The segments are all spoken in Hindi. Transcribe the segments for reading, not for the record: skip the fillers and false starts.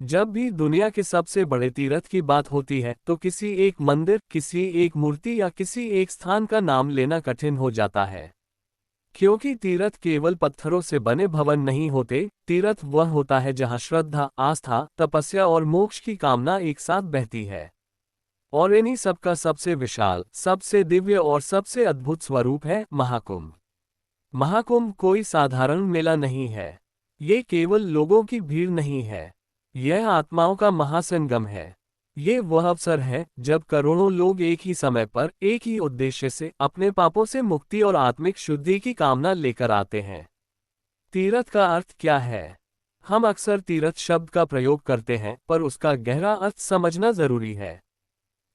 जब भी दुनिया के सबसे बड़े तीर्थ की बात होती है तो किसी एक मंदिर, किसी एक मूर्ति या किसी एक स्थान का नाम लेना कठिन हो जाता है। क्योंकि तीर्थ केवल पत्थरों से बने भवन नहीं होते, तीर्थ वह होता है जहां श्रद्धा, आस्था, तपस्या और मोक्ष की कामना एक साथ बहती है। और इन्हीं सबका सबसे विशाल, सबसे दिव्य और सबसे अद्भुत स्वरूप है महाकुंभ। महाकुंभ कोई साधारण मेला नहीं है। ये केवल लोगों की भीड़ नहीं है। यह आत्माओं का महासंगम है। ये वह अवसर है जब करोड़ों लोग एक ही समय पर, एक ही उद्देश्य से अपने पापों से मुक्ति और आत्मिक शुद्धि की कामना लेकर आते हैं। तीर्थ का अर्थ क्या है? हम अक्सर तीर्थ शब्द का प्रयोग करते हैं, पर उसका गहरा अर्थ समझना जरूरी है।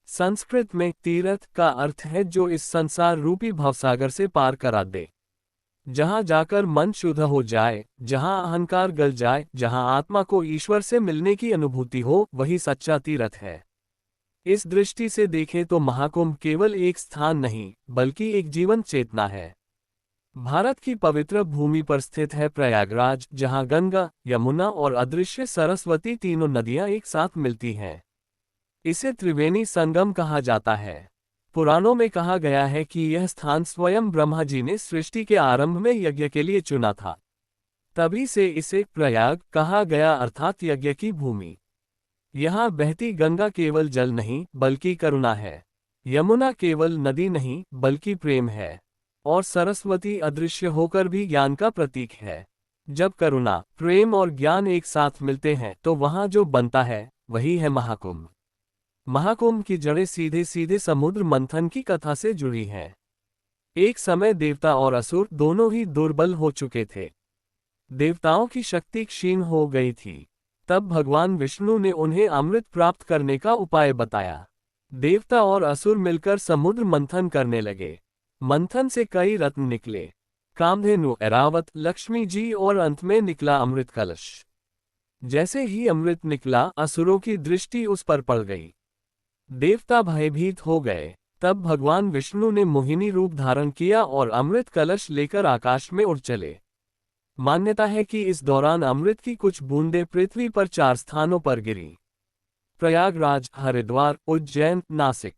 संस्कृत में तीर्थ का अर्थ है जो इस संसार रूपी भवसागर से पार करा दे। जहां जाकर मन शुद्ध हो जाए, जहां अहंकार गल जाए, जहां आत्मा को ईश्वर से मिलने की अनुभूति हो, वही सच्चा तीर्थ है। इस दृष्टि से देखें तो महाकुंभ केवल एक स्थान नहीं, बल्कि एक जीवन चेतना है। भारत की पवित्र भूमि पर स्थित है प्रयागराज, जहां गंगा, यमुना और अदृश्य सरस्वती तीनों नदियां एक साथ मिलती हैं। इसे त्रिवेणी संगम कहा जाता है। पुराणों में कहा गया है कि यह स्थान स्वयं ब्रह्मा जी ने सृष्टि के आरंभ में यज्ञ के लिए चुना था। तभी से इसे प्रयाग कहा गया, अर्थात यज्ञ की भूमि। यहाँ बहती गंगा केवल जल नहीं, बल्कि करुणा है। यमुना केवल नदी नहीं, बल्कि प्रेम है। और सरस्वती अदृश्य होकर भी ज्ञान का प्रतीक है। जब करुणा, प्रेम और ज्ञान एक साथ मिलते हैं तो वहाँ जो बनता है, वही है महाकुंभ। महाकुंभ की जड़ें सीधे सीधे समुद्र मंथन की कथा से जुड़ी हैं। एक समय देवता और असुर दोनों ही दुर्बल हो चुके थे। देवताओं की शक्ति क्षीण हो गई थी। तब भगवान विष्णु ने उन्हें अमृत प्राप्त करने का उपाय बताया। देवता और असुर मिलकर समुद्र मंथन करने लगे। मंथन से कई रत्न निकले, कामधेनु, ऐरावत, लक्ष्मी जी और अंत में निकला अमृत कलश। जैसे ही अमृत निकला, असुरों की दृष्टि उस पर पड़ गई। देवता भयभीत हो गए। तब भगवान विष्णु ने मोहिनी रूप धारण किया और अमृत कलश लेकर आकाश में उड़ चले। मान्यता है कि इस दौरान अमृत की कुछ बूंदें पृथ्वी पर 4 स्थानों पर गिरी: प्रयागराज, हरिद्वार, उज्जैन, नासिक।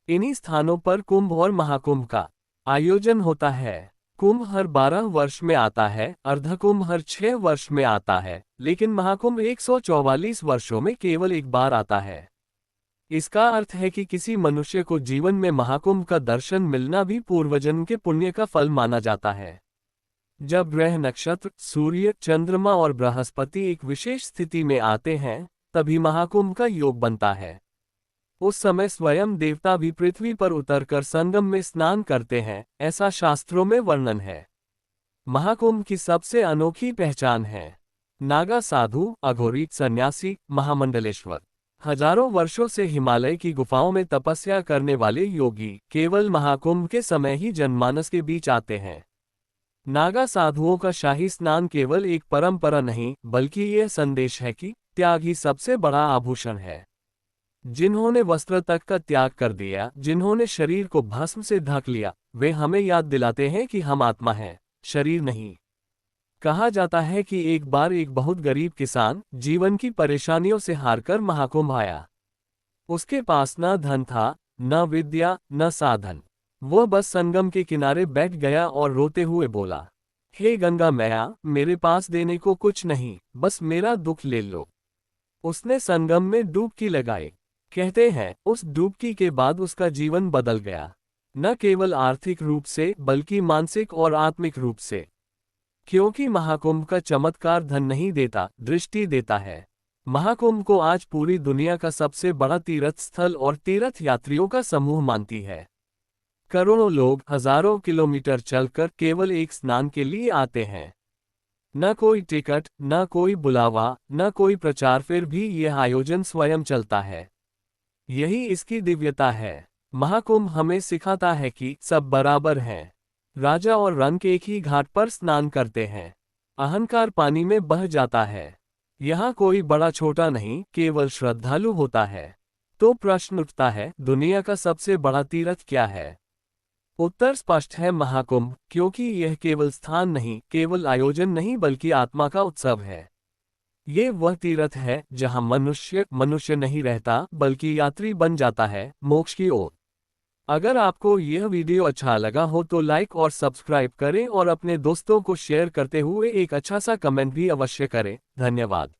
इन्हीं स्थानों पर कुंभ और महाकुंभ का आयोजन होता है। कुंभ हर 12 वर्ष में आता है, अर्धकुंभ हर 6 वर्ष में आता है, लेकिन महाकुंभ 144 वर्षों में केवल एक बार आता है। इसका अर्थ है कि किसी मनुष्य को जीवन में महाकुंभ का दर्शन मिलना भी पूर्वजन्म के पुण्य का फल माना जाता है। जब ग्रह, नक्षत्र, सूर्य, चंद्रमा और बृहस्पति एक विशेष स्थिति में आते हैं, तभी महाकुंभ का योग बनता है। उस समय स्वयं देवता भी पृथ्वी पर उतरकर संगम में स्नान करते हैं, ऐसा शास्त्रों में वर्णन है। महाकुंभ की सबसे अनोखी पहचान है नागा साधु, अघोरी, सन्यासी, महामंडलेश्वर। हजारों वर्षों से हिमालय की गुफाओं में तपस्या करने वाले योगी केवल महाकुंभ के समय ही जनमानस के बीच आते हैं। नागा साधुओं का शाही स्नान केवल एक परंपरा नहीं, बल्कि यह संदेश है कि त्याग ही सबसे बड़ा आभूषण है। जिन्होंने वस्त्र तक का त्याग कर दिया, जिन्होंने शरीर को भस्म से ढक लिया, वे हमें याद दिलाते हैं कि हम आत्मा हैं, शरीर नहीं। कहा जाता है कि एक बार एक बहुत गरीब किसान जीवन की परेशानियों से हारकर महाकुंभ आया। उसके पास न धन था, न विद्या, न साधन। वह बस संगम के किनारे बैठ गया और रोते हुए बोला, हे गंगा मैया, मेरे पास देने को कुछ नहीं, बस मेरा दुख ले लो। उसने संगम में डुबकी लगाई। कहते हैं उस डुबकी के बाद उसका जीवन बदल गया, न केवल आर्थिक रूप से बल्कि मानसिक और आत्मिक रूप से। क्योंकि महाकुंभ का चमत्कार धन नहीं देता, दृष्टि देता है। महाकुंभ को आज पूरी दुनिया का सबसे बड़ा तीर्थ स्थल और तीर्थ यात्रियों का समूह मानती है। करोड़ों लोग हजारों किलोमीटर चलकर केवल एक स्नान के लिए आते हैं। न कोई टिकट, न कोई बुलावा, न कोई प्रचार, फिर भी यह आयोजन स्वयं चलता है। यही इसकी दिव्यता है। महाकुंभ हमें सिखाता है कि सब बराबर हैं। राजा और रंक एक ही घाट पर स्नान करते हैं। अहंकार पानी में बह जाता है। यहाँ कोई बड़ा छोटा नहीं, केवल श्रद्धालु होता है। तो प्रश्न उठता है, दुनिया का सबसे बड़ा तीर्थ क्या है? उत्तर स्पष्ट है, महाकुंभ, क्योंकि यह केवल स्थान नहीं, केवल आयोजन नहीं, बल्कि आत्मा का उत्सव है। ये वह तीर्थ है जहां मनुष्य नहीं रहता बल्कि यात्री बन जाता है मोक्ष की ओर। अगर आपको यह वीडियो अच्छा लगा हो तो लाइक और सब्सक्राइब करें और अपने दोस्तों को शेयर करते हुए एक अच्छा सा कमेंट भी अवश्य करें। धन्यवाद।